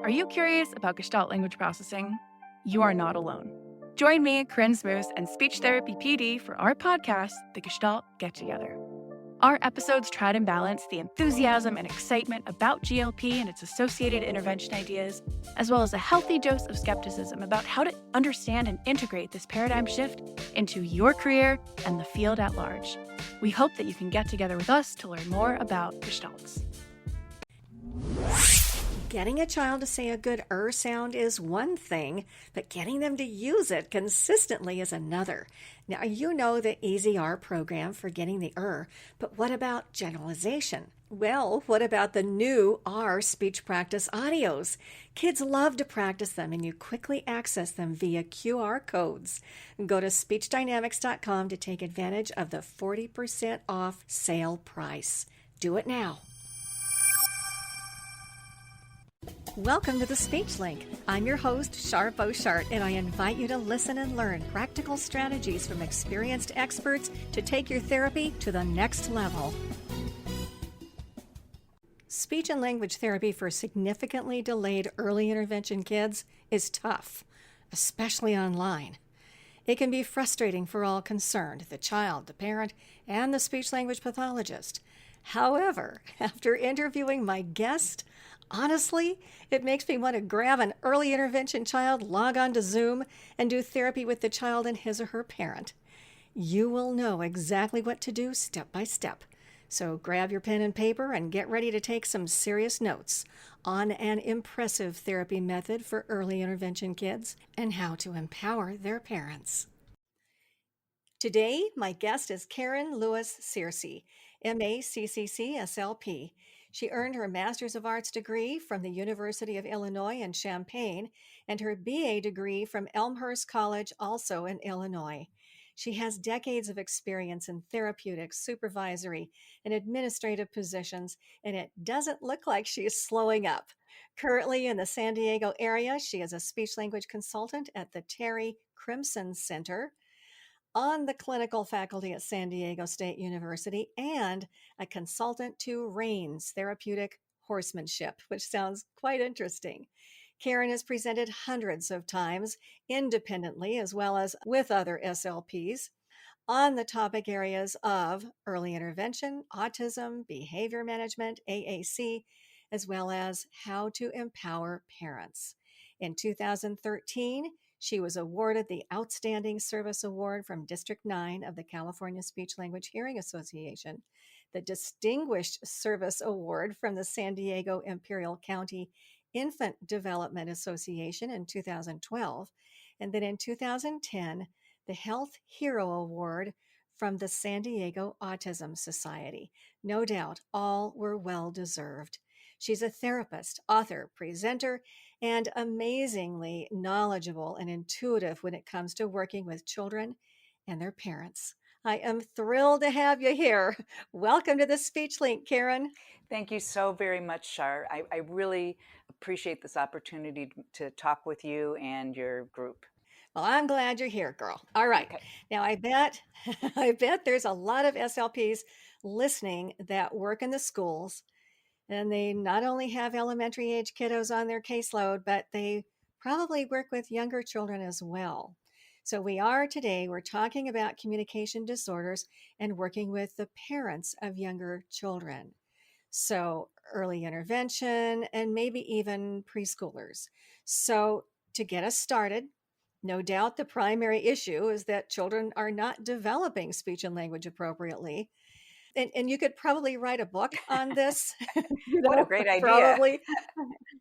Are you curious about Gestalt language processing? You are not alone. Join me, Karyn Lewis, and speech therapy PD for our podcast, The Gestalt Get Together. Our episodes try to balance the enthusiasm and excitement about GLP and its associated intervention ideas, as well as a healthy dose of skepticism about how to understand and integrate this paradigm shift into your career and the field at large. We hope that you can get together with us to learn more about Gestalts. Getting a child to say a good sound is one thing, but getting them to use it consistently is another. Now, you know the Easy R program for getting the but what about generalization? Well, what about the new R speech practice audios? Kids love to practice them, and you quickly access them via QR codes. Go to speechdynamics.com to take advantage of the 40% off sale price. Do it now. Welcome to the Speech Link. I'm your host, Sharp O'Shart, and I invite you to listen and learn practical strategies from experienced experts to take your therapy to the next level. Speech and language therapy for significantly delayed early intervention kids is tough, especially online. It can be frustrating for all concerned, the child, the parent, and the speech-language pathologist. However, after interviewing my guest, honestly, it makes me want to grab an early intervention child, log on to Zoom, and do therapy with the child and his or her parent. You will know exactly what to do step by step. So grab your pen and paper and get ready to take some serious notes on an impressive therapy method for early intervention kids and how to empower their parents. Today, my guest is Karyn Lewis Searcy, MA CCC-SLP. She earned her Master's of Arts degree from the University of Illinois in Champaign and her BA degree from Elmhurst College, also in Illinois. She has decades of experience in therapeutic, supervisory, and administrative positions, and it doesn't look like she is slowing up. Currently in the San Diego area, she is a speech-language consultant at the Terry Crimson Center, on the clinical faculty at San Diego State University, and a consultant to RAINS, Therapeutic Horsemanship, which sounds quite interesting. Karyn has presented hundreds of times independently as well as with other SLPs on the topic areas of early intervention, autism, behavior management, AAC, as well as how to empower parents. In 2013, she was awarded the Outstanding Service Award from District 9 of the California Speech Language Hearing Association, the Distinguished Service Award from the San Diego Imperial County Infant Development Association in 2012, and then in 2010, the Health Hero Award from the San Diego Autism Society. No doubt, all were well-deserved. She's a therapist, author, presenter, and amazingly knowledgeable and intuitive when it comes to working with children and their parents. I am thrilled to have you here. Welcome to the Speech Link, Karyn. Thank you so very much, Shar. I really appreciate this opportunity to talk with you and your group. Well, I'm glad you're here, girl. All right. Okay. Now, I bet there's a lot of SLPs listening that work in the schools, and they not only have elementary age kiddos on their caseload, but they probably work with younger children as well. So we're talking about communication disorders and working with the parents of younger children. So early intervention and maybe even preschoolers. So to get us started, no doubt the primary issue is that children are not developing speech and language appropriately. And you could probably write a book on this. What a great idea. Probably.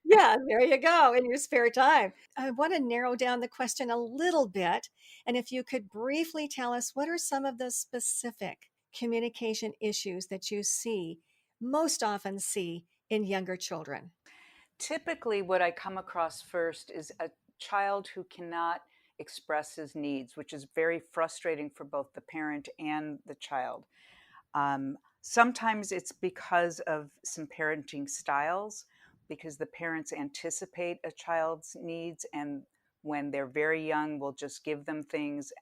Yeah, there you go, in your spare time. I want to narrow down the question a little bit. And if you could briefly tell us, what are some of the specific communication issues that you most often see in younger children? Typically, what I come across first is a child who cannot express his needs, which is very frustrating for both the parent and the child. Sometimes it's because of some parenting styles, because the parents anticipate a child's needs, and when they're very young, we'll just give them things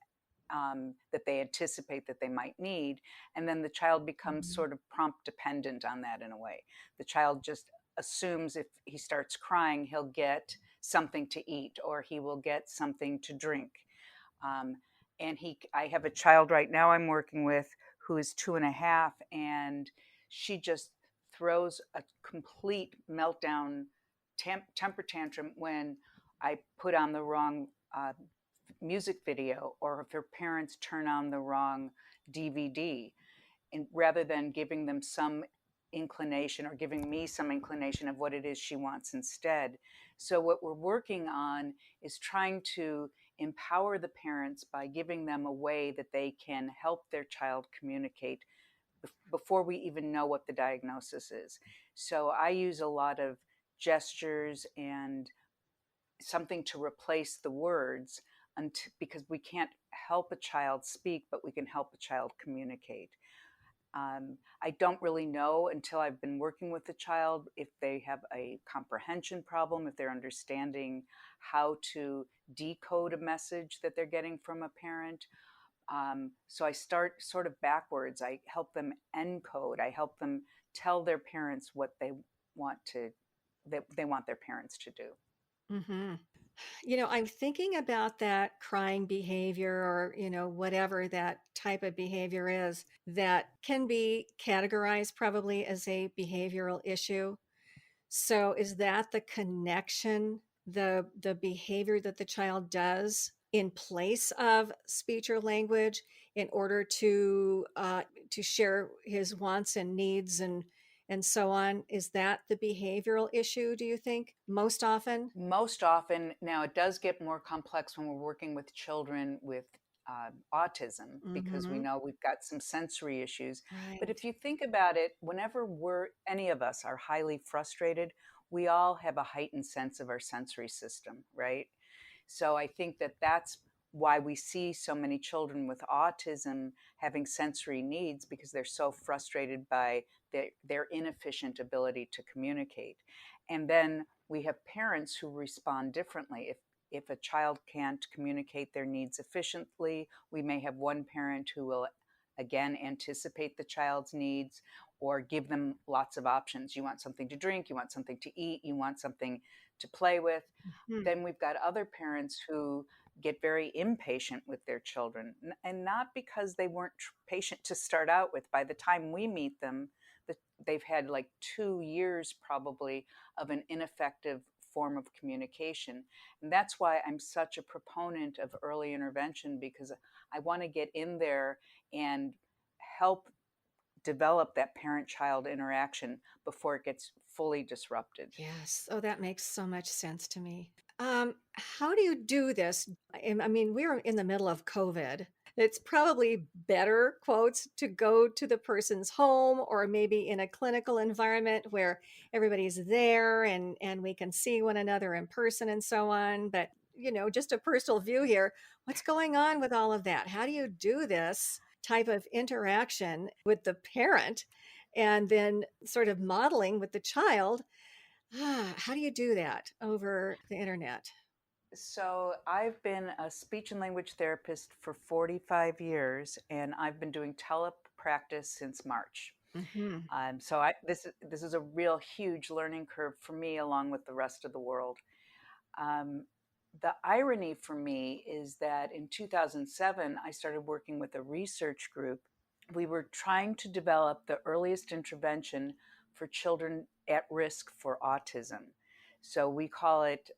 that they anticipate that they might need. And then the child becomes sort of prompt dependent on that in a way. The child just assumes if he starts crying, he'll get something to eat or he will get something to drink. Um, and I have a child right now I'm working with who is 2.5, and she just throws a complete meltdown, temper tantrum when I put on the wrong music video, or if her parents turn on the wrong DVD, and rather than giving them some inclination or giving me some inclination of what it is she wants instead. So what we're working on is trying to empower the parents by giving them a way that they can help their child communicate before we even know what the diagnosis is. So I use a lot of gestures and something to replace the words, because we can't help a child speak, but we can help a child communicate. I don't really know until I've been working with the child if they have a comprehension problem, if they're understanding how to decode a message that they're getting from a parent. So I start sort of backwards. I help them encode. I help them tell their parents what want to they want their parents to do. Mm-hmm. I'm thinking about that crying behavior or, whatever that type of behavior is that can be categorized probably as a behavioral issue. So is that the connection, the behavior that the child does in place of speech or language in order to share his wants and needs and so on? Is that the behavioral issue, do you think, most often? Most often, now it does get more complex when we're working with children with autism, because we Mm-hmm. know we've got some sensory issues. But Right. if you think about it, whenever any of us are highly frustrated, we all have a heightened sense of our sensory system, right? So I think that that's why we see so many children with autism having sensory needs, because they're so frustrated by their inefficient ability to communicate. And then we have parents who respond differently. If a child can't communicate their needs efficiently, we may have one parent who will again anticipate the child's needs or give them lots of options. You want something to drink, you want something to eat, you want something to play with. Hmm. Then we've got other parents who get very impatient with their children, and not because they weren't patient to start out with. By the time we meet them, they've had like 2 years probably of an ineffective form of communication. And that's why I'm such a proponent of early intervention, because I want to get in there and help develop that parent-child interaction before it gets fully disrupted. Yes. Oh, that makes so much sense to me. How do you do this? I mean, we're in the middle of COVID. It's probably better, quotes, to go to the person's home or maybe in a clinical environment where everybody's there and we can see one another in person and so on. But, just a personal view here, what's going on with all of that? How do you do this type of interaction with the parent and then sort of modeling with the child? How do you do that over the internet? So I've been a speech and language therapist for 45 years, and I've been doing telepractice since March. Mm-hmm. This is a real huge learning curve for me, along with the rest of the world. Um, the irony for me is that in 2007, I started working with a research group. We were trying to develop the earliest intervention for children at risk for autism. So we call it,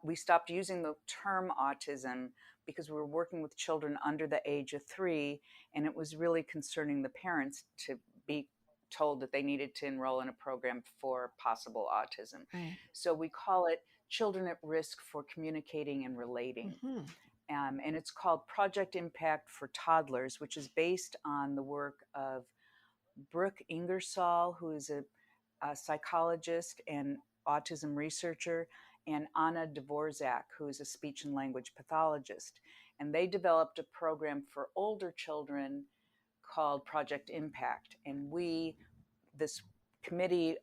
we stopped using the term autism because we were working with children under the age of 3, and it was really concerning the parents to be told that they needed to enroll in a program for possible autism. Right. So we call it children at risk for communicating and relating. Mm-hmm. And it's called Project Impact for Toddlers, which is based on the work of Brooke Ingersoll, who is a psychologist and autism researcher, and Anna Dvorak, who is a speech and language pathologist. And they developed a program for older children called Project Impact. And this committee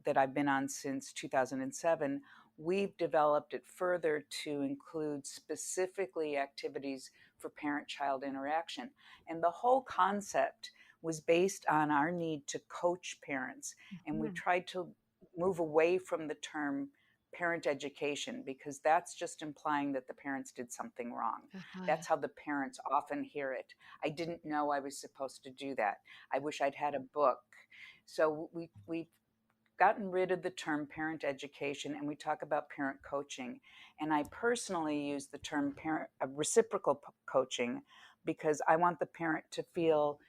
that I've been on since 2007, we've developed it further to include specifically activities for parent-child interaction. And the whole concept was based on our need to coach parents. And we Mm-hmm. tried to move away from the term parent education, because that's just implying that the parents did something wrong. That's how the parents often hear it. I didn't know I was supposed to do that. I wish I'd had a book. So we've gotten rid of the term parent education, and we talk about parent coaching. And I personally use the term reciprocal coaching, because I want the parent to feel,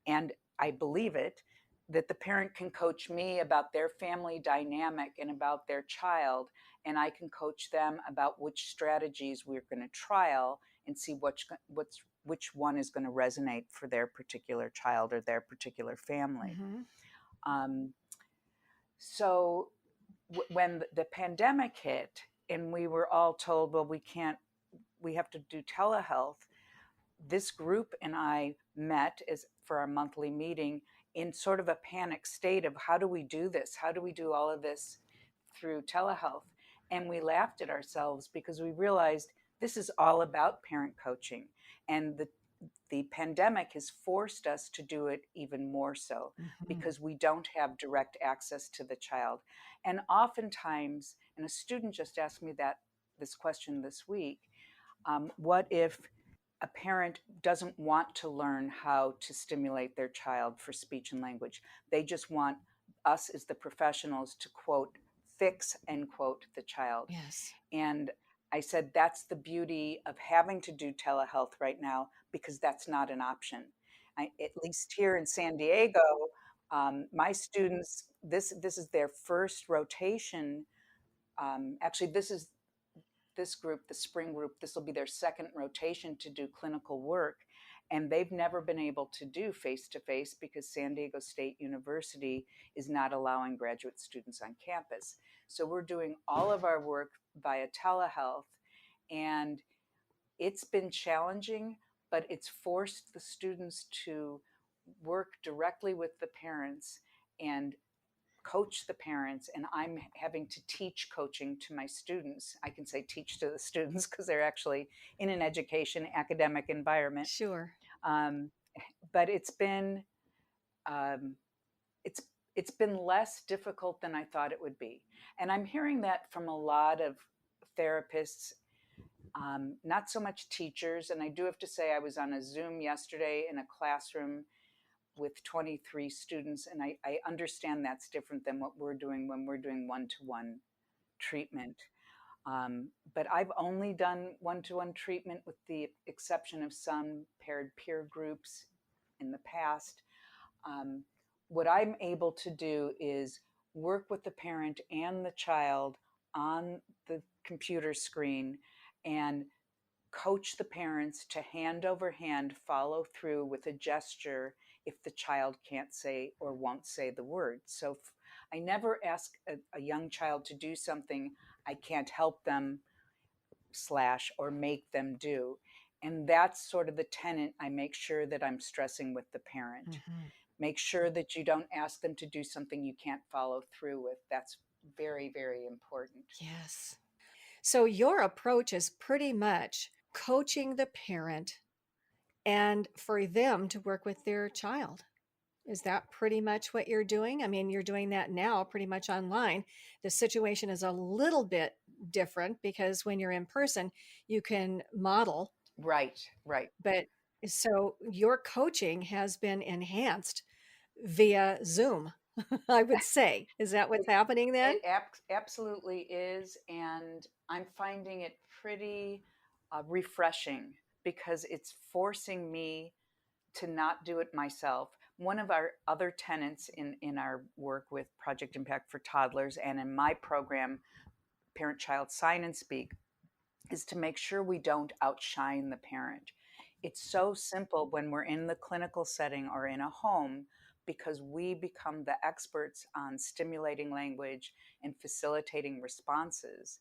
and I believe it, that the parent can coach me about their family dynamic and about their child, and I can coach them about which strategies we're going to trial and see which one is going to resonate for their particular child or their particular family. Um, so when the pandemic hit and we were all told, well, we have to do telehealth, this group and I met for our monthly meeting in sort of a panic state of, how do we do this? How do we do all of this through telehealth? And we laughed at ourselves, because we realized this is all about parent coaching. And the pandemic has forced us to do it even more so, because we don't have direct access to the child. And oftentimes, and a student just asked me this question this week, what if a parent doesn't want to learn how to stimulate their child for speech and language? They just want us as the professionals to, quote, fix, end quote, the child. Yes. And I said, that's the beauty of having to do telehealth right now, because that's not an option. At least here in San Diego, my students, this is their first rotation. Actually, this group, the spring group, this will be their second rotation to do clinical work. And they've never been able to do face-to-face, because San Diego State University is not allowing graduate students on campus. So we're doing all of our work via telehealth, and it's been challenging, but it's forced the students to work directly with the parents and coach the parents. And I'm having to teach coaching to my students. I can say teach to the students, because they're actually in an education academic environment. Sure. But it's been it's been less difficult than I thought it would be. And I'm hearing that from a lot of therapists, not so much teachers. And I do have to say, I was on a Zoom yesterday in a classroom with 23 students, and I understand that's different than what we're doing when we're doing one-to-one treatment. But I've only done one-to-one treatment, with the exception of some paired peer groups in the past. What I'm able to do is work with the parent and the child on the computer screen, and coach the parents to hand over hand follow through with a gesture if the child can't say or won't say the word. So I never ask a young child to do something I can't help them / or make them do. And that's sort of the tenet I make sure that I'm stressing with the parent. Make sure that you don't ask them to do something you can't follow through with. That's very, very important. Yes. So your approach is pretty much coaching the parent and for them to work with their child. Is that pretty much what you're doing? I mean, you're doing that now pretty much online. The situation is a little bit different, because when you're in person, you can model. Right. But so your coaching has been enhanced via Zoom, I would say. Is that what's happening then? It absolutely is. And I'm finding it pretty refreshing, because it's forcing me to not do it myself. One of our other tenets in our work with Project Impact for Toddlers, and in my program, Parent Child Sign and Speak, is to make sure we don't outshine the parent. It's so simple when we're in the clinical setting or in a home, because we become the experts on stimulating language and facilitating responses.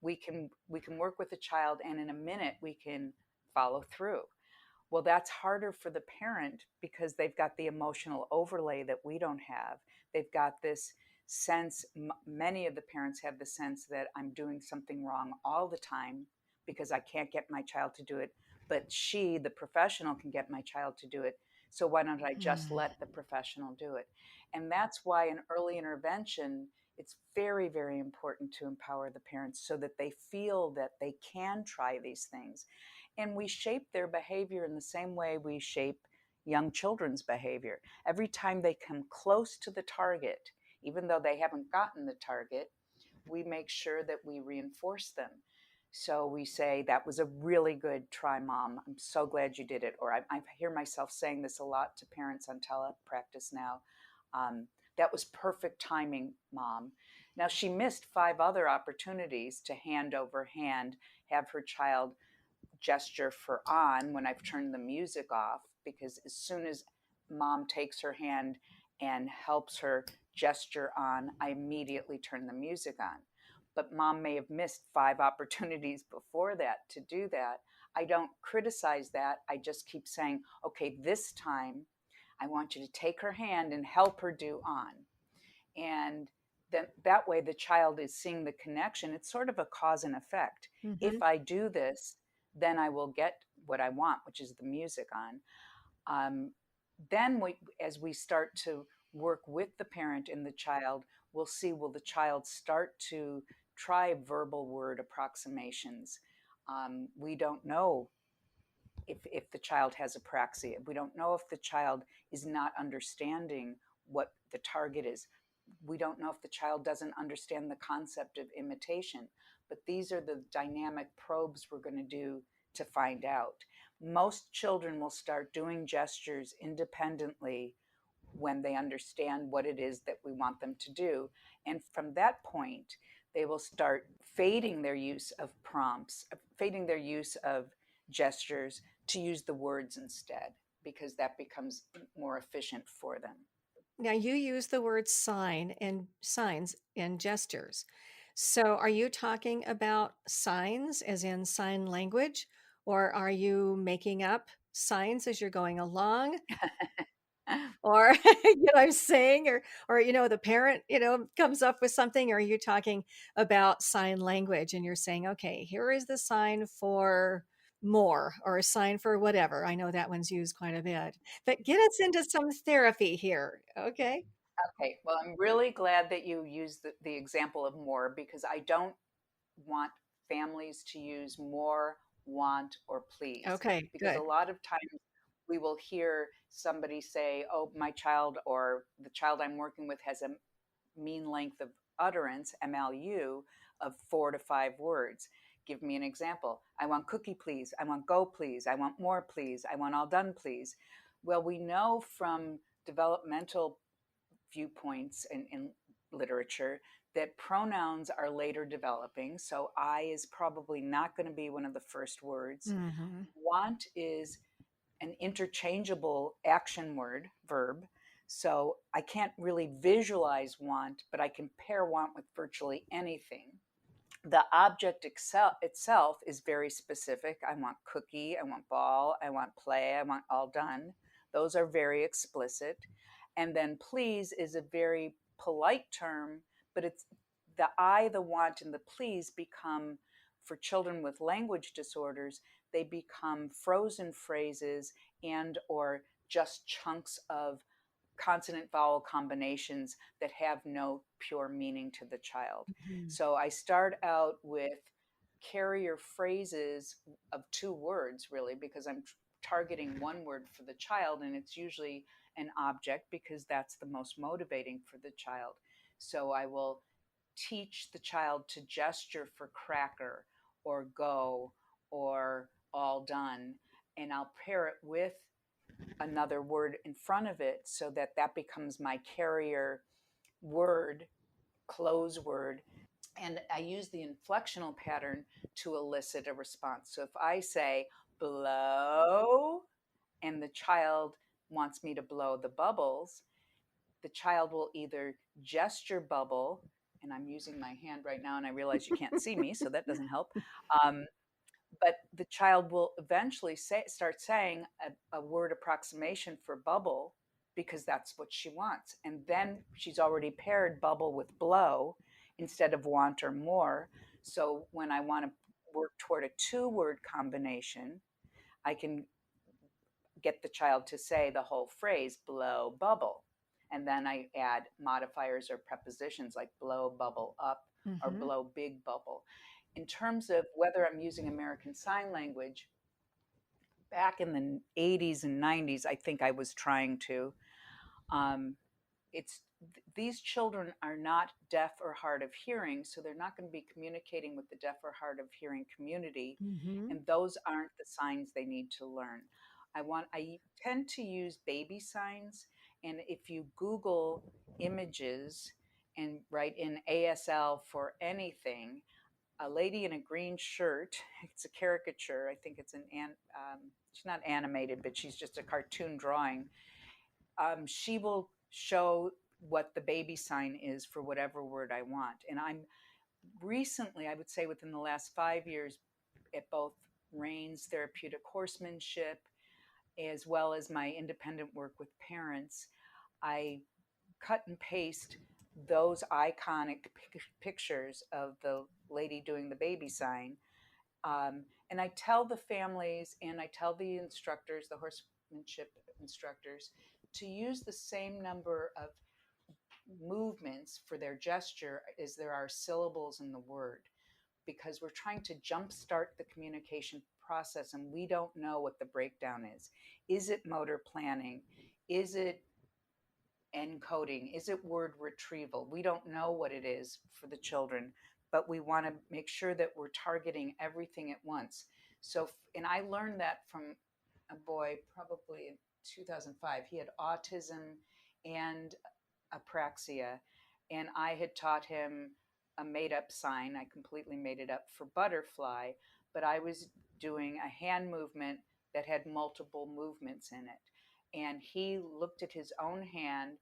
We can work with a child, and in a minute we can follow through. Well, that's harder for the parent, because they've got the emotional overlay that we don't have. They've got this sense, many of the parents have the sense that I'm doing something wrong all the time, because I can't get my child to do it, but the professional, can get my child to do it. So why don't I just let the professional do it? And that's why an early intervention It's very, very important to empower the parents so that they feel that they can try these things. And we shape their behavior in the same way we shape young children's behavior. Every time they come close to the target, even though they haven't gotten the target, we make sure that we reinforce them. So we say, that was a really good try, Mom. I'm so glad you did it. Or I hear myself saying this a lot to parents on telepractice now. That was perfect timing, Mom. Now, she missed 5 other opportunities to hand over hand, have her child gesture for on when I've turned the music off, because as soon as Mom takes her hand and helps her gesture on, I immediately turn the music on. But Mom may have missed 5 opportunities before that to do that. I don't criticize that. I just keep saying, okay, this time I want you to take her hand and help her do on. And then that way the child is seeing the connection. It's sort of a cause and effect. Mm-hmm. If I do this, then I will get what I want, which is the music on. Then as we start to work with the parent and the child, we'll see, will the child start to try verbal word approximations? We don't know if the child has apraxia. We don't know if the child is not understanding what the target is. We don't know if the child doesn't understand the concept of imitation. But these are the dynamic probes we're going to do to find out. Most children will start doing gestures independently when they understand what it is that we want them to do. And from that point, they will start fading their use of prompts, fading their use of gestures to use the words instead, because that becomes more efficient for them. Now, you use the word sign and signs and gestures. So, are you talking about signs as in sign language, or are you making up signs as you're going along? Or you know what I'm saying, or the parent comes up with something, or are you talking about sign language and you're saying, okay, here is the sign for more, or a sign for whatever. I know that one's used quite a bit, but get us into some therapy here. Okay. Okay, well, I'm really glad that you used the example of more, because I don't want families to use more, want, or please. Okay, Because a good. lot of times we will hear somebody say, oh, my child or the child I'm working with has a mean length of utterance, MLU, of 4 to 5 words. Give me an example. I want cookie, please. I want go, please. I want more, please. I want all done, please. Well, we know from developmental viewpoints in literature that pronouns are later developing. So I is probably not going to be one of the first words. Hmm. Want is an interchangeable action word, verb. So I can't really visualize want, but I can pair want with virtually anything. The object itself is very specific. I want cookie, I want ball, I want play, I want all done. Those are very explicit. And then please is a very polite term, but it's the I, the want, and the please become, for children with language disorders, they become frozen phrases and or just chunks of consonant vowel combinations that have no pure meaning to the child. Hmm. So I start out with carrier phrases of 2 words, really, because I'm targeting 1 word for the child, and it's usually an object because that's the most motivating for the child. So I will teach the child to gesture for cracker or go or all done, and I'll pair it with another word in front of it so that that becomes my carrier word, close word. And I use the inflectional pattern to elicit a response. So if I say blow and the child wants me to blow the bubbles, the child will either gesture bubble, and I'm using my hand right now and I realize you can't see me, so that doesn't help. Um, but the child will eventually start saying a word approximation for bubble because that's what she wants. And then she's already paired bubble with blow instead of want or more. So when I want to work toward a 2-word combination, I can get the child to say the whole phrase blow bubble. And then I add modifiers or prepositions like blow bubble up or Mm-hmm. blow big bubble. In terms of whether I'm using American Sign Language, back in the 80s and 90s, I think I was trying to. Um, it's these children are not deaf or hard of hearing, so they're not going to be communicating with the deaf or hard of hearing community, Mm-hmm. and those aren't the signs they need to learn. I tend to use baby signs, and if you Google images and write in ASL for anything, a lady in a green shirt, it's a caricature, I think it's she's not animated, but she's just a cartoon drawing. She will show what the baby sign is for whatever word I want. And I'm recently, I would say within the last 5 years, at both Rain's therapeutic horsemanship as well as my independent work with parents, I cut and paste those iconic pictures of the lady doing the baby sign. And I tell the families and I tell the instructors, the horsemanship instructors, to use the same number of movements for their gesture as there are syllables in the word, because we're trying to jumpstart the communication process and we don't know what the breakdown is. Is it motor planning? Is it encoding? Is it word retrieval? We don't know what it is for the children, but we want to make sure that we're targeting everything at once. So, and I learned that from a boy probably in 2005. He had autism and apraxia, and I had taught him a made up sign. I completely made it up for butterfly, but I was doing a hand movement that had multiple movements in it. And he looked at his own hand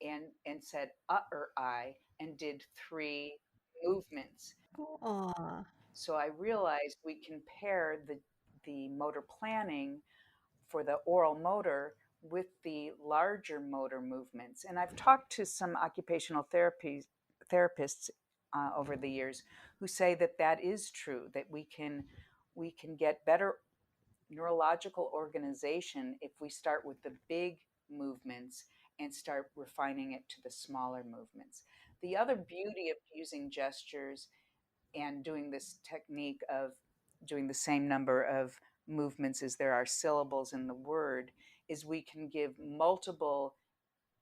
and said or I and did 3 movements. Aw. So I realized we can pair the motor planning for the oral motor with the larger motor movements. And I've talked to some occupational therapists over the years who say that that is true, that we can get better neurological organization if we start with the big movements and start refining it to the smaller movements. The other beauty of using gestures and doing this technique of doing the same number of movements as there are syllables in the word is we can give multiple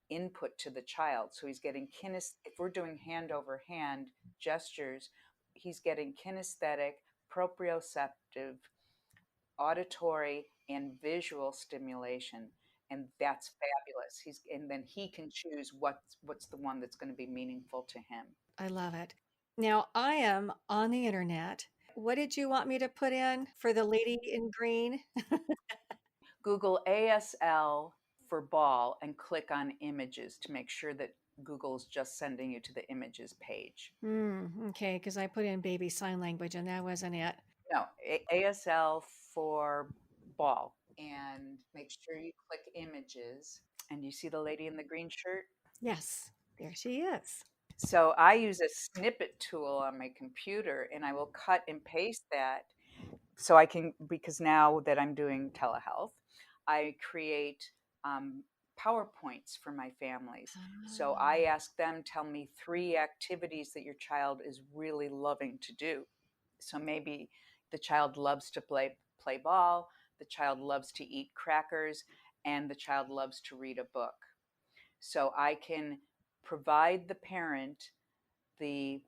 input to the child. So he's getting if we're doing hand over hand gestures, he's getting kinesthetic, proprioceptive, auditory, and visual stimulation, and that's fabulous. And then he can choose what's the one that's going to be meaningful to him. I love it. Now, I am on the internet. What did you want me to put in for the lady in green? Google ASL for ball and click on images to make sure that Google's just sending you to the images page. Okay, because I put in baby sign language and that wasn't it. No, ASL for ball, and make sure you click images. And you see the lady in the green shirt? Yes, there she is. So I use a snippet tool on my computer and I will cut and paste that so I can, because now that I'm doing telehealth, I create PowerPoints for my families. So I ask them, tell me 3 activities that your child is really loving to do. So maybe the child loves to play ball, the child loves to eat crackers, and the child loves to read a book. So I can provide the parent the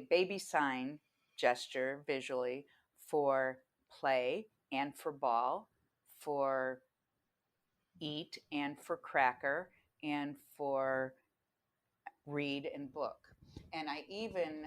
baby sign gesture visually for play and for ball, for eat and for cracker, and for read and book. And I even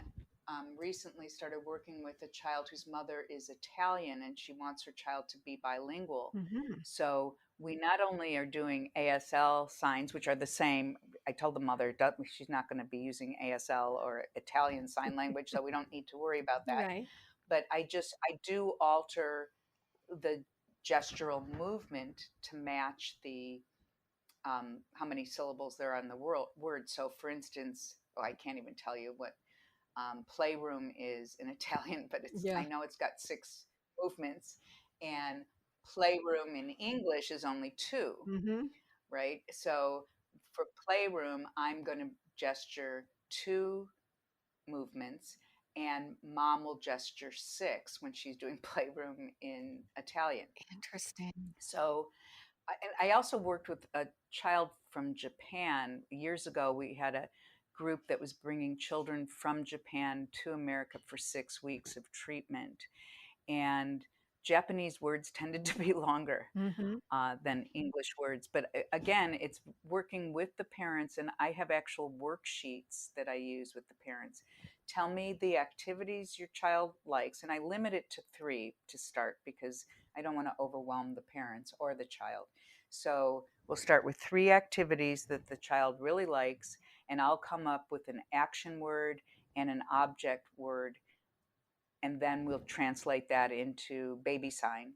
recently started working with a child whose mother is Italian and she wants her child to be bilingual. Mm-hmm. So we not only are doing ASL signs, which are the same. I told the mother she's not going to be using ASL or Italian Sign Language, so we don't need to worry about that. Right. But I do alter the gestural movement to match the how many syllables there are in the word. So, for instance, I can't even tell you what playroom is in Italian, but I Yeah. know it's got 6 movements, and playroom in English is only 2, Mm-hmm. right? So for playroom, I'm going to gesture 2 movements, and mom will gesture 6 when she's doing playroom in Italian. Interesting. So, and I also worked with a child from Japan. Years ago, we had a group that was bringing children from Japan to America for 6 weeks of treatment. And Japanese words tended to be longer Hmm. than English words. But again, it's working with the parents, and I have actual worksheets that I use with the parents. Tell me the activities your child likes, and I limit it to 3 to start because I don't want to overwhelm the parents or the child. So we'll start with 3 activities that the child really likes, and I'll come up with an action word and an object word, and then we'll translate that into baby sign.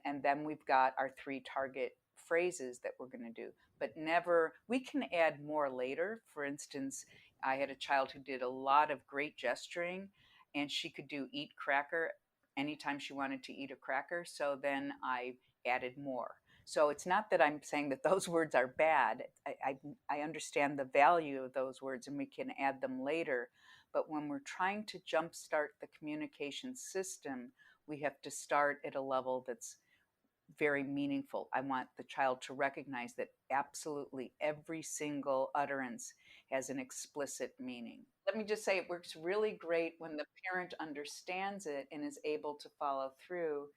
And then we've got our 3 target phrases that we're going to do, but never, we can add more later. For instance, I had a child who did a lot of great gesturing, and she could do eat cracker anytime she wanted to eat a cracker. So then I added more. So it's not that I'm saying that those words are bad. I understand the value of those words and we can add them later. But when we're trying to jumpstart the communication system, we have to start at a level that's very meaningful. I want the child to recognize that absolutely every single utterance has an explicit meaning. Let me just say it works really great when the parent understands it and is able to follow through.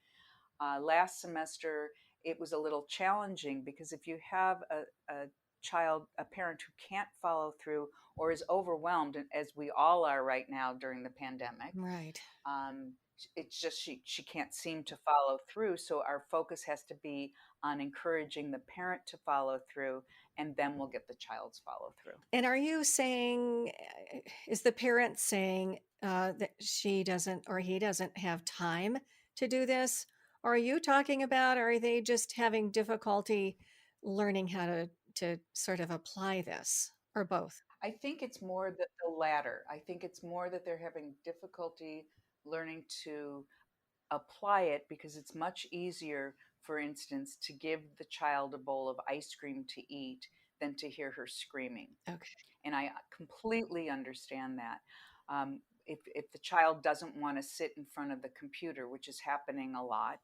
Last semester, it was a little challenging because if you have a child, a parent who can't follow through or is overwhelmed, as we all are right now during the pandemic, Right. um, it's just she can't seem to follow through. So our focus has to be on encouraging the parent to follow through, and then we'll get the child's follow through. And are you saying, is the parent saying that she doesn't or he doesn't have time to do this? Or are you talking about, are they just having difficulty learning how to sort of apply this, or both? I think it's more that the latter. I think it's more that they're having difficulty learning to apply it because it's much easier, for instance, to give the child a bowl of ice cream to eat than to hear her screaming. Okay. And I completely understand that. If the child doesn't want to sit in front of the computer, which is happening a lot,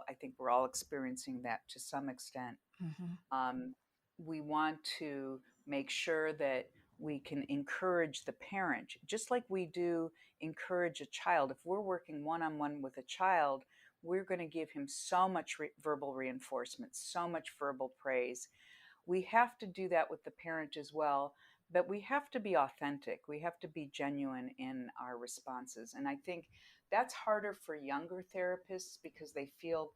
I think we're all experiencing that to some extent. Hmm. Um, we want to make sure that we can encourage the parent, just like we do encourage a child. If we're working one on one with a child, we're going to give him so much verbal reinforcement, so much verbal praise. We have to do that with the parent as well, but we have to be authentic. We have to be genuine in our responses. And I think that's harder for younger therapists because they feel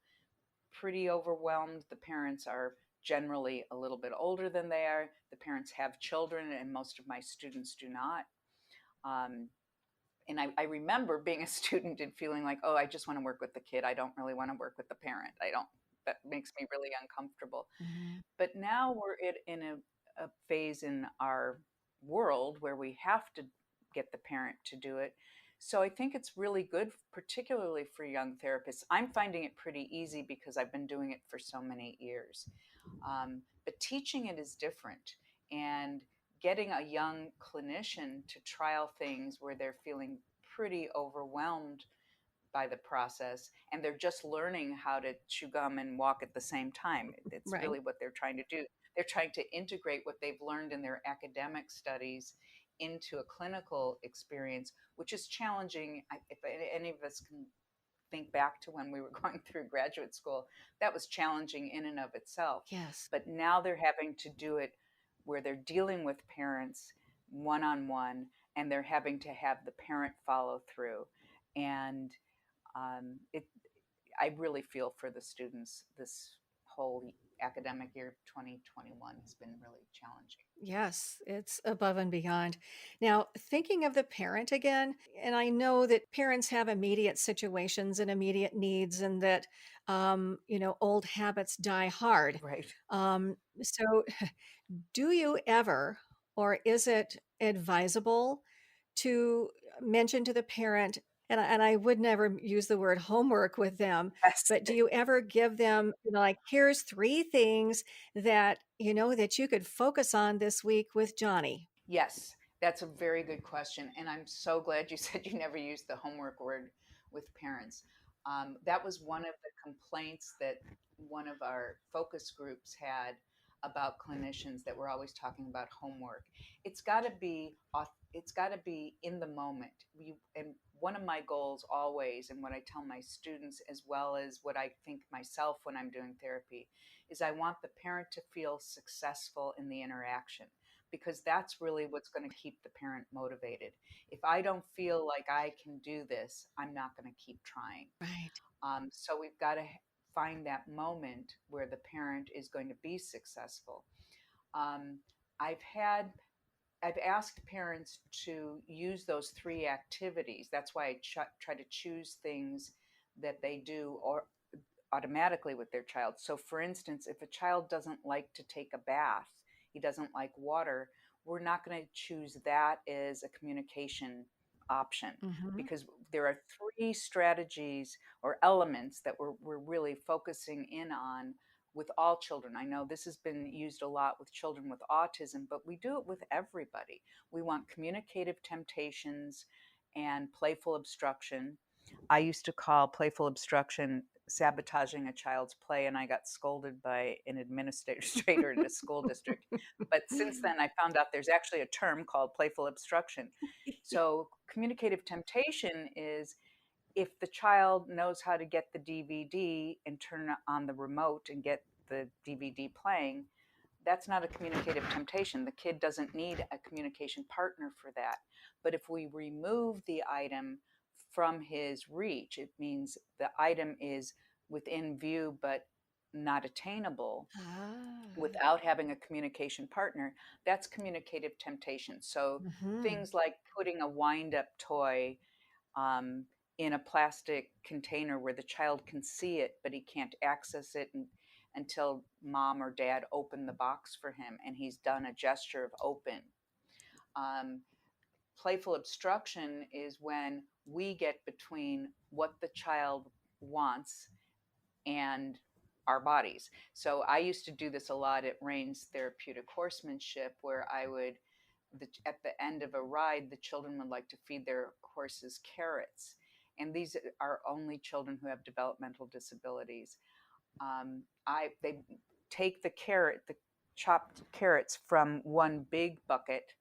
pretty overwhelmed. The parents are generally a little bit older than they are. The parents have children, and most of my students do not. Um, and I remember being a student and feeling like, oh, I just want to work with the kid. I don't really want to work with the parent. I don't, that makes me really uncomfortable. Hmm. But now we're in a phase in our world where we have to get the parent to do it. So I think it's really good, particularly for young therapists. I'm finding it pretty easy because I've been doing it for so many years. But teaching it is different. And getting a young clinician to trial things where they're feeling pretty overwhelmed by the process and they're just learning how to chew gum and walk at the same time. It's Right. really what they're trying to do. They're trying to integrate what they've learned in their academic studies into a clinical experience, which is challenging. If any of us can think back to when we were going through graduate school, that was challenging in and of itself. Yes. But now they're having to do it where they're dealing with parents one on one and they're having to have the parent follow through. And it I really feel for the students. This whole academic year 2021 has been really challenging. Yes, it's above and beyond. Now, thinking of the parent again, and I know that parents have immediate situations and immediate needs, and that, old habits die hard. Right. So, do you ever, or is it advisable to mention to the parent And I would never use the word homework with them, Yes. but do you ever give them, like, here's 3 things that, that you could focus on this week with Johnny? Yes, that's a very good question. And I'm so glad you said you never used the homework word with parents. That was one of the complaints that one of our focus groups had about clinicians, that we're always talking about homework. It's got to be it's got to be in the moment. And one of my goals always, and what I tell my students as well as what I think myself when I'm doing therapy, is I want the parent to feel successful in the interaction, because that's really what's going to keep the parent motivated. If I don't feel like I can do this, I'm not going to keep trying. Right. So we've got to find that moment where the parent is going to be successful. Um, I've had I've asked parents to use those 3 activities. That's why I try to choose things that they do or automatically with their child. So, for instance, if a child doesn't like to take a bath, he doesn't like water, we're not going to choose that as a communication option, Mhm. because there are 3 strategies or elements that we're really focusing in on with all children. I know this has been used a lot with children with autism, but we do it with everybody. We want communicative temptations and playful obstruction. I used to call playful obstruction sabotaging a child's play, and I got scolded by an administrator in a school district. But since then, I found out there's actually a term called playful obstruction. So, communicative temptation is if the child knows how to get the DVD and turn on the remote and get the DVD playing, that's not a communicative temptation. The kid doesn't need a communication partner for that. But if we remove the item from his reach, it means the item is within view but not attainable Ah. without having a communication partner. That's communicative temptation. So Mhm. things like putting a wind up toy um, in a plastic container where the child can see it, but he can't access it until mom or dad open the box for him and he's done a gesture of open. Um, Playful obstruction is when we get between what the child wants and our bodies. So I used to do this a lot at Rain's Therapeutic Horsemanship, where at the end of a ride, the children would like to feed their horses carrots. And these are only children who have developmental disabilities. They take the chopped carrots from one big bucket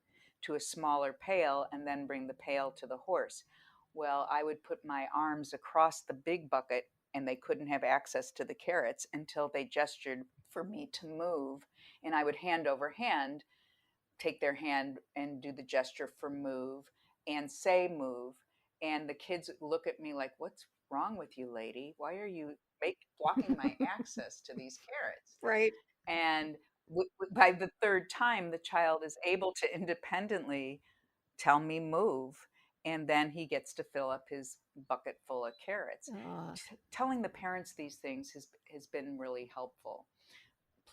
to a smaller pail and then bring the pail to the horse. Well, I would put my arms across the big bucket and they couldn't have access to the carrots until they gestured for me to move. And I would hand over hand take their hand and do the gesture for move and say move. And the kids look at me like, "What's wrong with you, lady? Why are you blocking my access to these carrots?" Right. And by the third time, the child is able to independently tell me move. And then he gets to fill up his bucket full of carrots. Aw. Telling the parents these things has been really helpful.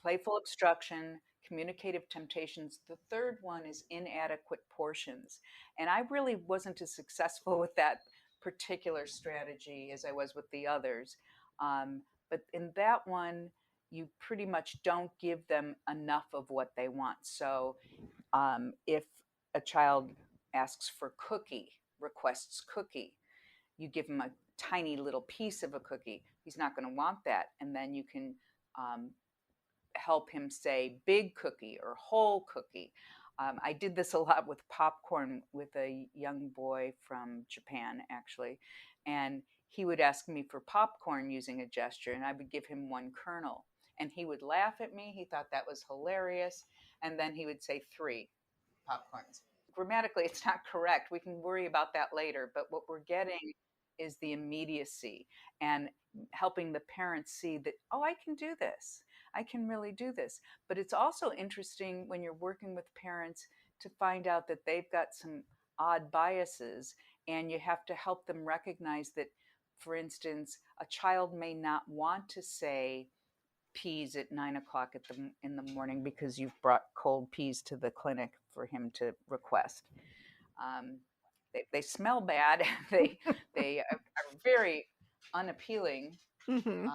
Playful obstruction, communicative temptations. The third one is inadequate portions. And I really wasn't as successful with that particular strategy as I was with the others. But in that one, you pretty much don't give them enough of what they want. So if a child asks for cookie, requests cookie, you give him a tiny little piece of a cookie. He's not going to want that. And then you can um, help him say big cookie or whole cookie. I did this a lot with popcorn with a young boy from Japan, actually. And he would ask me for popcorn using a gesture, and I would give him one kernel. And he would laugh at me. He thought that was hilarious. And then he would say 3 popcorns. Grammatically, it's not correct. We can worry about that later. But what we're getting is the immediacy and helping the parents see that, oh, I can do this. I can really do this. But it's also interesting when you're working with parents to find out that they've got some odd biases, and you have to help them recognize that, for instance, a child may not want to say peas at 9 o'clock in the morning because you've brought cold peas to the clinic for him to request. Um, they smell bad. They are very unappealing Hmm.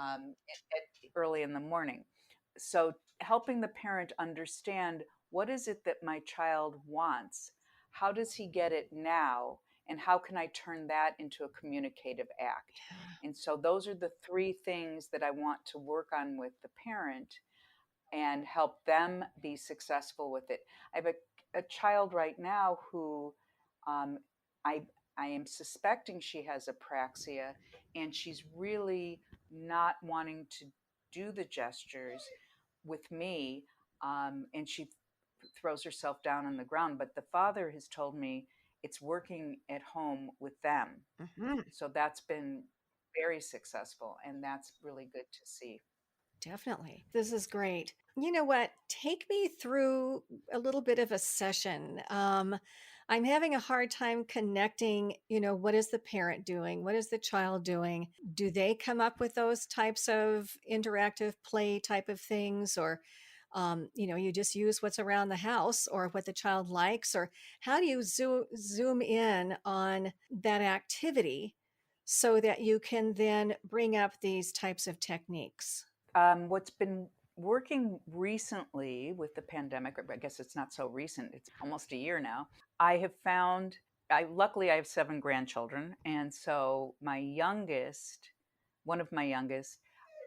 early in the morning. So helping the parent understand, what is it that my child wants? How does he get it now? And how can I turn that into a communicative act? And so those are the three things that I want to work on with the parent and help them be successful with it. I have a child right now who um, I, I am suspecting she has apraxia, and she's really not wanting to do the gestures with me, and she throws herself down on the ground. But the father has told me it's working at home with them. Hmm. So that's been very successful, and that's really good to see. Definitely. This is great. You know what? Take me through a little bit of a session. I'm having a hard time connecting, what is the parent doing? What is the child doing? Do they come up with those types of interactive play type of things? Or, you just use what's around the house or what the child likes? Or how do you zoom in on that activity so that you can then bring up these types of techniques? What's been working recently with the pandemic, or I guess it's not so recent, it's almost a year now. I have found, luckily I have 7 grandchildren. And so one of my youngest,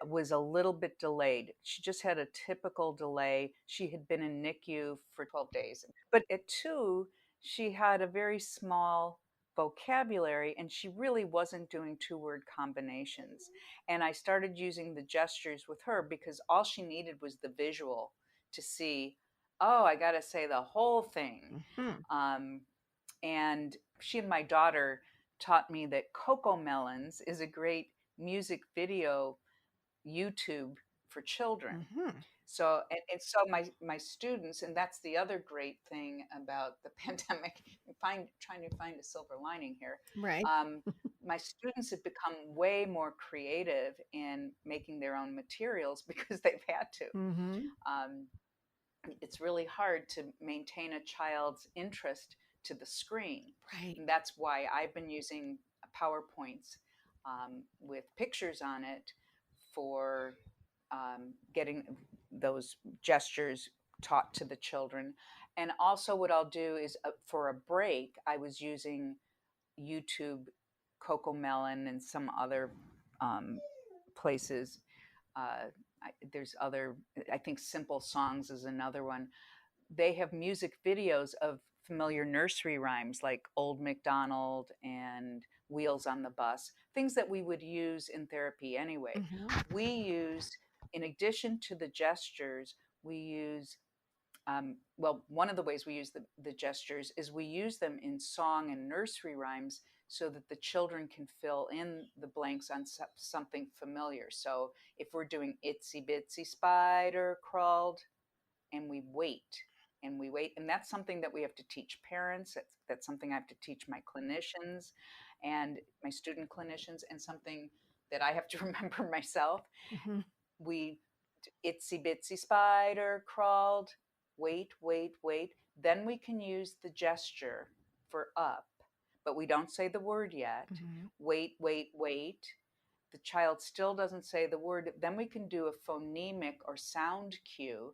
was a little bit delayed. She just had a typical delay. She had been in NICU for 12 days. But at 2, she had a very small vocabulary, and she really wasn't doing 2-word combinations. And I started using the gestures with her because all she needed was the visual to see, oh, I got to say the whole thing. Hmm. Um, and she and my daughter taught me that Coco Melons is a great music video YouTube for children. Hmm. So and so my students, and that's the other great thing about the pandemic. Trying to find a silver lining here. Right. Um, my students have become way more creative in making their own materials because they've had to. Hmm. Um, it's really hard to maintain a child's interest to the screen. Right. And that's why I've been using PowerPoints with pictures on it for getting those gestures taught to the children. And also, what I'll do is for a break, I was using YouTube, Coco Melon, and some other um, places. There's other, I think Simple Songs is another one. They have music videos of familiar nursery rhymes like Old MacDonald and Wheels on the Bus, things that we would use in therapy anyway. Hmm. We use, in addition to the gestures, we use, well, one of the ways we use the gestures is we use them in song and nursery rhymes so that the children can fill in the blanks on something familiar. So if we're doing Itsy Bitsy Spider Crawled, and we wait and we wait, and that's something that we have to teach parents. That's something I have to teach my clinicians and my student clinicians, and something that I have to remember myself. Hmm. We Itsy Bitsy Spider Crawled, wait, wait, wait. Then we can use the gesture for up, but we don't say the word yet. Hmm. Wait, wait, wait. The child still doesn't say the word. Then we can do a phonemic or sound cue.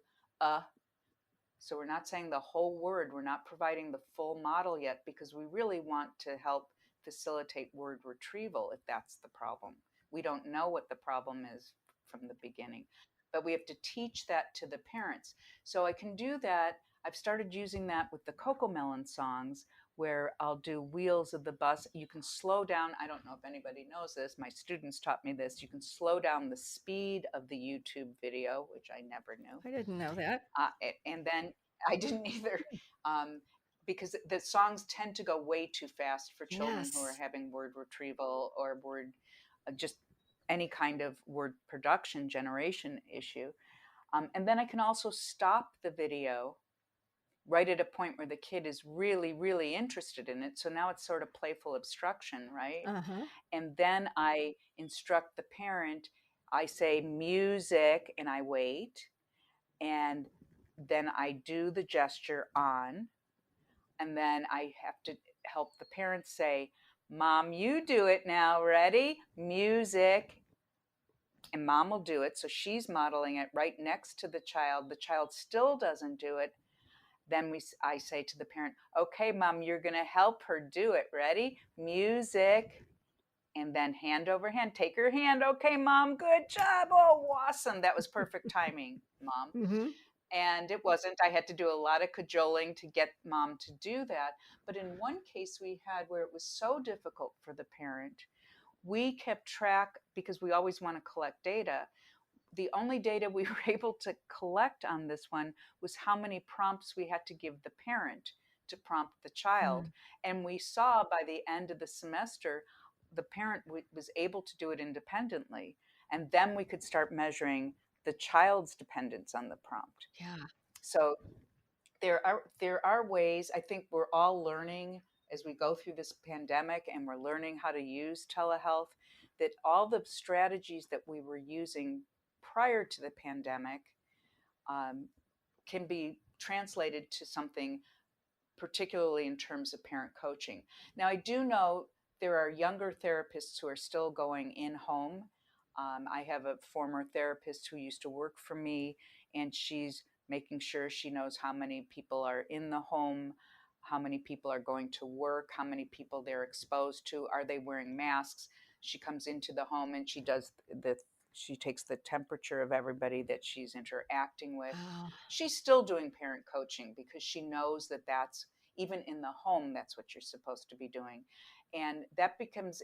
So we're not saying the whole word. We're not providing the full model yet because we really want to help facilitate word retrieval if that's the problem. We don't know what the problem is from the beginning, but we have to teach that to the parents. So I can do that. I've started using that with the Coco Melon songs where I'll do Wheels of the Bus. You can slow down. I don't know if anybody knows this. My students taught me this. You can slow down the speed of the YouTube video, which I never knew. I didn't know that. And then I didn't either, um, because the songs tend to go way too fast for children who are Yes. having word retrieval or word, just any kind of word production generation issue. And then I can also stop the video right at a point where the kid is really, really interested in it. So now it's sort of playful obstruction, right? Uh-huh. And then I instruct the parent. I say music and I wait. And then I do the gesture on, and then I have to help the parents say, Mom, you do it now. Ready? Music. And mom will do it. So she's modeling it right next to the child. The child still doesn't do it. Then I say to the parent, okay, mom, you're going to help her do it. Ready? Music. And then hand over hand, take her hand. Okay, mom, good job. Oh, awesome. That was perfect timing, mom. Mm-hmm. And it wasn't. I had to do a lot of cajoling to get mom to do that. But in one case we had where it was so difficult for the parent, we kept track because we always want to collect data. The only data we were able to collect on this one was how many prompts we had to give the parent to prompt the child. Mm. And we saw by the end of the semester, the parent was able to do it independently. And then we could start measuring the child's dependence on the prompt. Yeah. So there are ways. I think we're all learning as we go through this pandemic, and we're learning how to use telehealth, that all the strategies that we were using prior to the pandemic um, can be translated to something, particularly in terms of parent coaching. Now, I do know there are younger therapists who are still going in home. I have a former therapist who used to work for me, and she's making sure she knows how many people are in the home, how many people are going to work, how many people they're exposed to, are they wearing masks. She comes into the home and she takes the temperature of everybody that she's interacting with. Oh, She's still doing parent coaching because she knows that that's, even in the home, that's what you're supposed to be doing. And that becomes,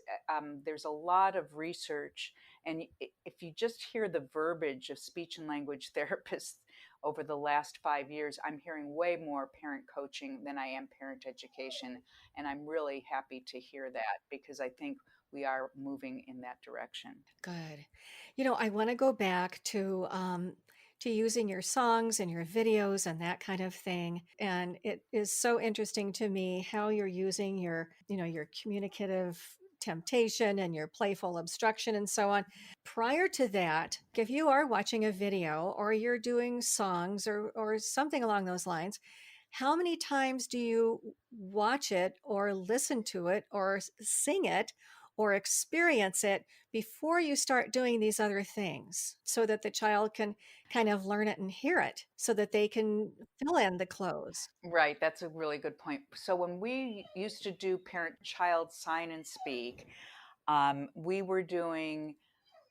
there's a lot of research. And if you just hear the verbiage of speech and language therapists over the last 5 years, I'm hearing way more parent coaching than I am parent education. And I'm really happy to hear that, because I think we are moving in that direction. good. I want to go back to using your songs and your videos and that kind of thing. And it is so interesting to me how you're using your communicative temptation and your playful obstruction and so on. Prior to that, if you are watching a video or you're doing songs or something along those lines, how many times do you watch it or listen to it or sing it or experience it before you start doing these other things so that the child can kind of learn it and hear it so that they can fill in the clothes? Right, that's a really good point. So when we used to do parent-child sign and speak, we were doing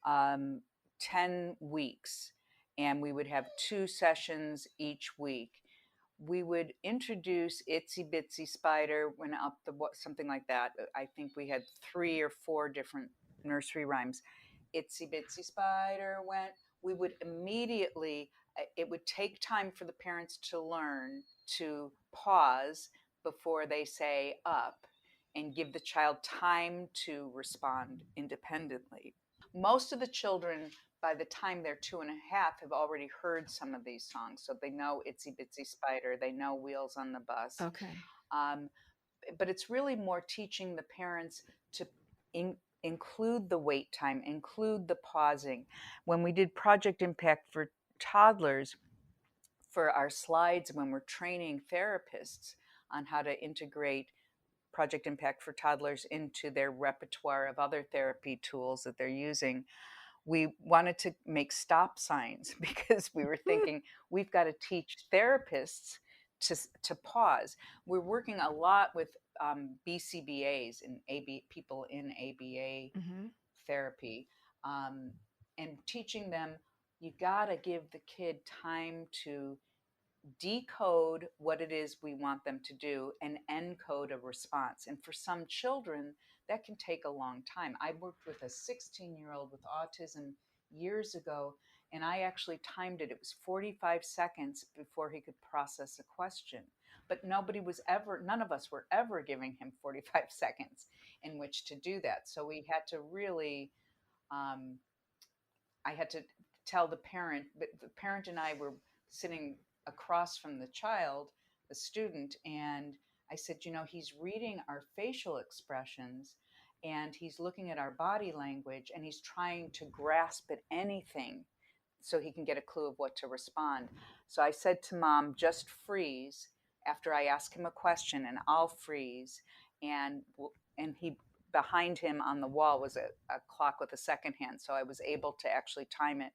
10 weeks, and we would have 2 sessions each week. We would introduce Itsy Bitsy Spider, went up something like that. I think we had 3 or 4 different nursery rhymes. Itsy Bitsy Spider went. We would immediately, it would take time for the parents to learn to pause before they say up, and give the child time to respond independently. Most of the children, by the time they're 2.5, have already heard some of these songs. So they know Itsy Bitsy Spider, they know Wheels on the Bus. Okay. Um, but it's really more teaching the parents to include the wait time, include the pausing. When we did Project Impact for toddlers, for our slides, when we're training therapists on how to integrate Project Impact for toddlers into their repertoire of other therapy tools that they're using, we wanted to make stop signs because we were thinking we've got to teach therapists to pause. We're working a lot with BCBAs and people in ABA Mm-hmm. therapy, and teaching them, you got to give the kid time to decode what it is we want them to do and encode a response. And for some children, that can take a long time. I worked with a 16-year-old with autism years ago, and I actually timed it. It was 45 seconds before he could process a question. But none of us were ever giving him 45 seconds in which to do that. So we had to really, I had to tell the parent, but the parent and I were sitting across from the child, the student, and I said, he's reading our facial expressions, and he's looking at our body language, and he's trying to grasp at anything so he can get a clue of what to respond. So I said to mom, just freeze after I ask him a question, and I'll freeze. and he behind him on the wall was a clock with a second hand, so I was able to actually time it.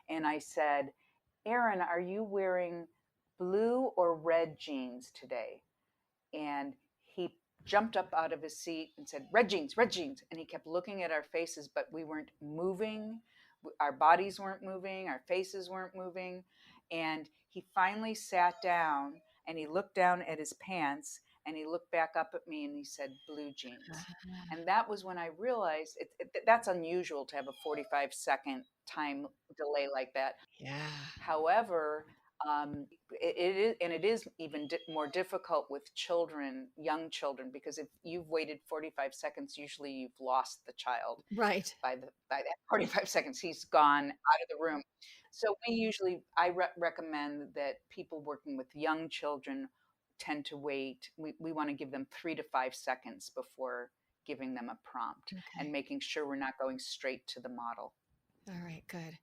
And I said, Aaron, are you wearing blue or red jeans today? And he jumped up out of his seat and said, red jeans, red jeans. And he kept looking at our faces, but we weren't moving. Our bodies weren't moving. Our faces weren't moving. And he finally sat down and he looked down at his pants and he looked back up at me and he said, blue jeans. And that was when I realized that's unusual to have a 45-second time delay like that. Yeah. However, it is even more difficult with children, young children, because if you've waited 45 seconds, usually you've lost the child Right. by that 45 seconds. He's gone out of the room. So I recommend that people working with young children tend to wait. We want to give them 3 to 5 seconds before giving them a prompt and Okay. making sure we're not going straight to the model. All right, good.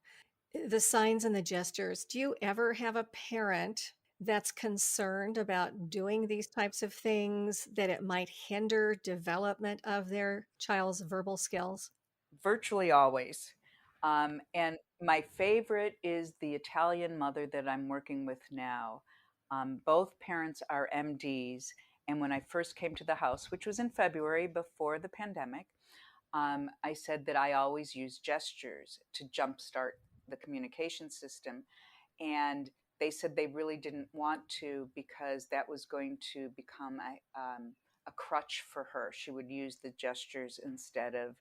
The signs and the gestures. Do you ever have a parent that's concerned about doing these types of things, that it might hinder development of their child's verbal skills? Virtually always. And my favorite is the Italian mother that I'm working with now. Both parents are MDs. And when I first came to the house, which was in February before the pandemic, I said that I always use gestures to jumpstart the communication system. And they said they really didn't want to because that was going to become a crutch for her. She would use the gestures instead of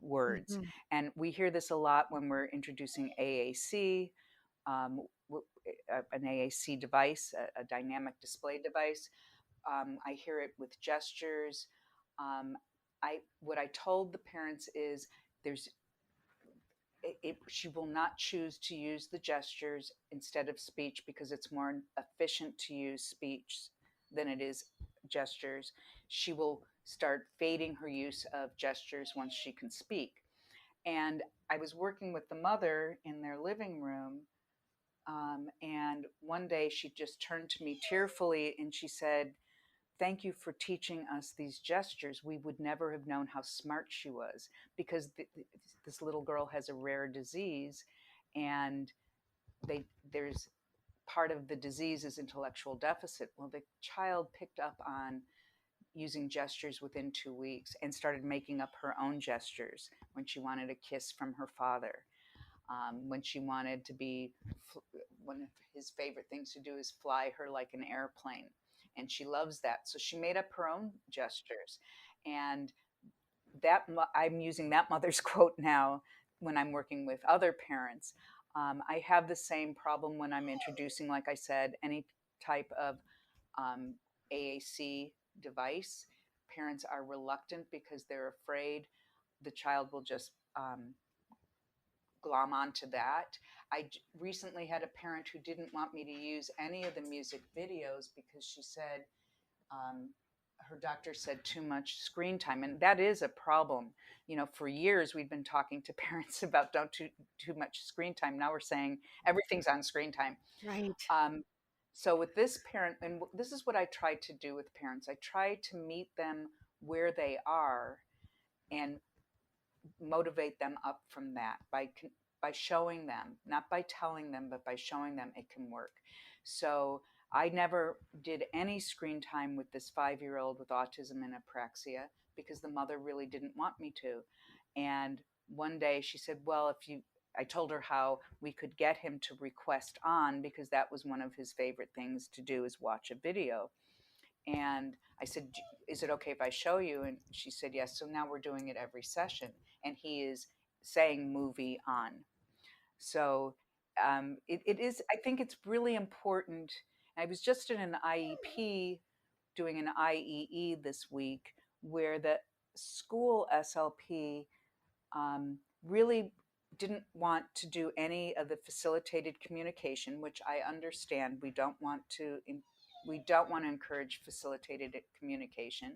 words. Mhm. And we hear this a lot when we're introducing AAC, um, an AAC device, a dynamic display device. I hear it with gestures. Um, what I told the parents is there's she will not choose to use the gestures instead of speech because it's more efficient to use speech than it is gestures. She will start fading her use of gestures once she can speak. And I was working with the mother in their living room. And one day she just turned to me tearfully and she said, thank you for teaching us these gestures. We would never have known how smart she was because this little girl has a rare disease, and there's part of the disease is intellectual deficit. Well, the child picked up on using gestures within 2 weeks and started making up her own gestures when she wanted a kiss from her father. When she wanted to be, one of his favorite things to do is fly her like an airplane. And she loves that. So she made up her own gestures. And I'm using that mother's quote now when I'm working with other parents. I have the same problem when I'm introducing, like I said, any type of um, AAC device. Parents are reluctant because they're afraid the child will just glom onto that. Recently had a parent who didn't want me to use any of the music videos because she said um, her doctor said too much screen time, and that is a problem. For years we've been talking to parents about don't too much screen time. Now we're saying everything's on screen time. Right. Um, so with this parent, and this is what I try to do with parents, I try to meet them where they are and motivate them up from that by showing them, not by telling them, but by showing them it can work. So I never did any screen time with this 5-year-old with autism and apraxia because the mother really didn't want me to. And one day she said, well, I told her how we could get him to request on because that was one of his favorite things to do is watch a video. And I said, is it okay if I show you? And she said, yes. So now we're doing it every session. And he is saying movie on. So it is, I think it's really important. I was just in an IEP doing an IEE this week where the school SLP really didn't want to do any of the facilitated communication, which I understand. We don't want to encourage facilitated communication.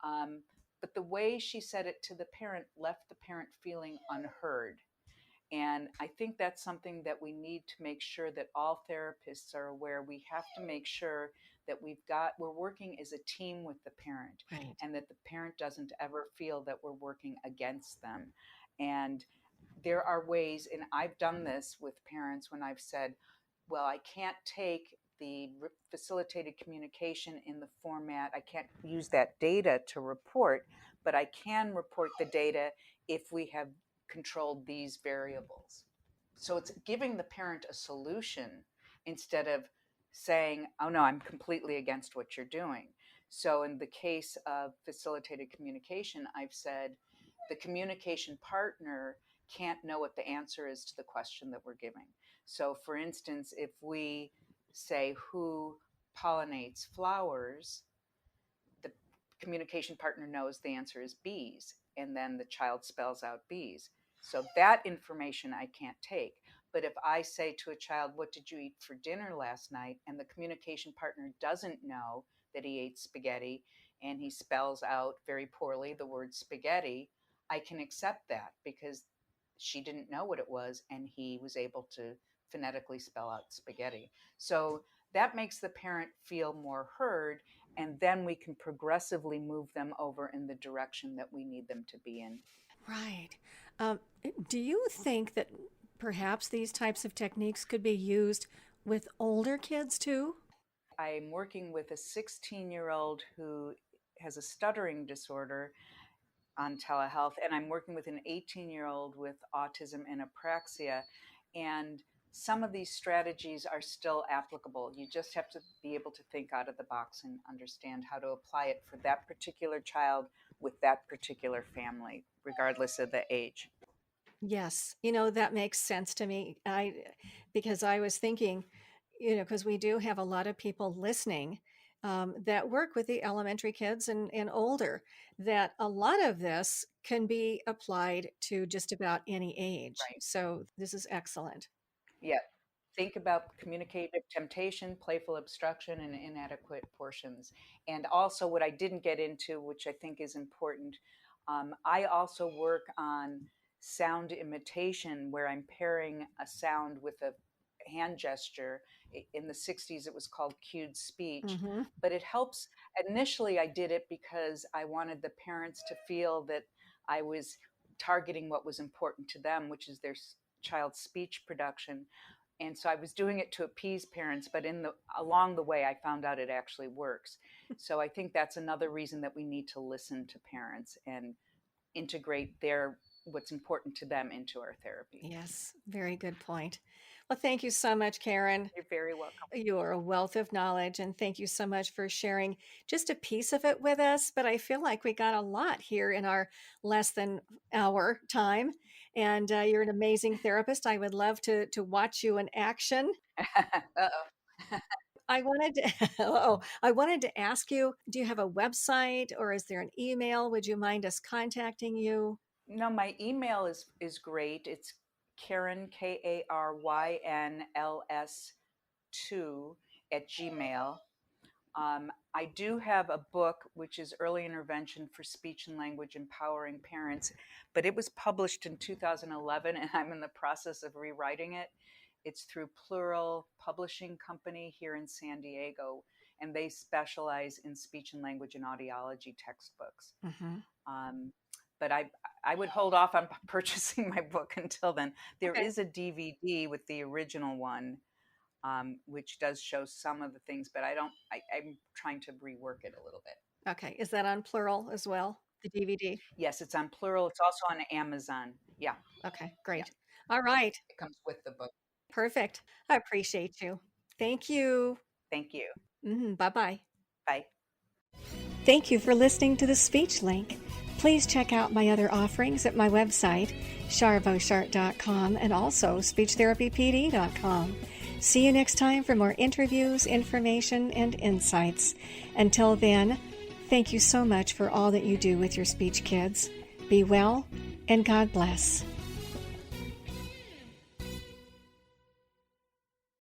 But the way she said it to the parent left the parent feeling unheard. And I think that's something that we need to make sure that all therapists are aware. We have to make sure that we're working as a team with the parent, Right. and that the parent doesn't ever feel that we're working against them. And there are ways, and I've done this with parents when I've said, well, I can't take the facilitated communication in the format, I can't use that data to report, but I can report the data if we have controlled these variables. So it's giving the parent a solution instead of saying, oh no, I'm completely against what you're doing. So in the case of facilitated communication, I've said the communication partner can't know what the answer is to the question that we're giving. So for instance, if we say who pollinates flowers, the communication partner knows the answer is bees, and then the child spells out bees. So that information I can't take. But if I say to a child, what did you eat for dinner last night? And the communication partner doesn't know that he ate spaghetti, and he spells out very poorly the word spaghetti, I can accept that because she didn't know what it was, and he was able to phonetically spell out spaghetti. So that makes the parent feel more heard, and then we can progressively move them over in the direction that we need them to be in. Right. Um, do you think that perhaps these types of techniques could be used with older kids too? I'm working with a 16-year-old who has a stuttering disorder on telehealth, and I'm working with an 18-year-old with autism and apraxia. And some of these strategies are still applicable. You just have to be able to think out of the box and understand how to apply it for that particular child with that particular family, regardless of the age. Yes, that makes sense to me. Because I was thinking, because we do have a lot of people listening that work with the elementary kids and older, that a lot of this can be applied to just about any age. Right. So this is excellent. Yeah. Think about communicative temptation, playful obstruction, and inadequate portions. And also, what I didn't get into, which I think is important, I also work on sound imitation, where I'm pairing a sound with a hand gesture. In the 60s, it was called cued speech, Hmm. but it helps. Initially, I did it because I wanted the parents to feel that I was targeting what was important to them, which is their child's speech production. And so I was doing it to appease parents, but along the way I found out it actually works. So I think that's another reason that we need to listen to parents and integrate what's important to them into our therapy. Yes, very good point. Well, thank you so much, Karen. You're very welcome. You are a wealth of knowledge, and thank you so much for sharing just a piece of it with us. But I feel like we got a lot here in our less than hour time. And you're an amazing therapist. I would love to watch you in action. Uh-oh. I wanted to ask you, do you have a website or is there an email? Would you mind us contacting you? No, my email is great. It's Karyn, KARYNLS 2 @gmail. I do have a book, which is Early Intervention for Speech and Language Empowering Parents, but it was published in 2011, and I'm in the process of rewriting it. It's through Plural Publishing Company here in San Diego, and they specialize in speech and language and audiology textbooks. Hmm. But I would hold off on purchasing my book until then. There Okay. is a DVD with the original one, which does show some of the things, but I'm trying to rework it a little bit. Okay. Is that on Plural as well, the DVD? Yes, it's on Plural. It's also on Amazon. Yeah, Okay, yeah. great. All right. It comes with the book. Perfect. I appreciate you. Thank you. Thank you. Bye bye. Bye. Thank you for listening to the Speech Link. Please check out my other offerings at my website, charvoshart.com, and also speechtherapypd.com. See you next time for more interviews, information, and insights. Until then, thank you so much for all that you do with your speech kids. Be well, and God bless.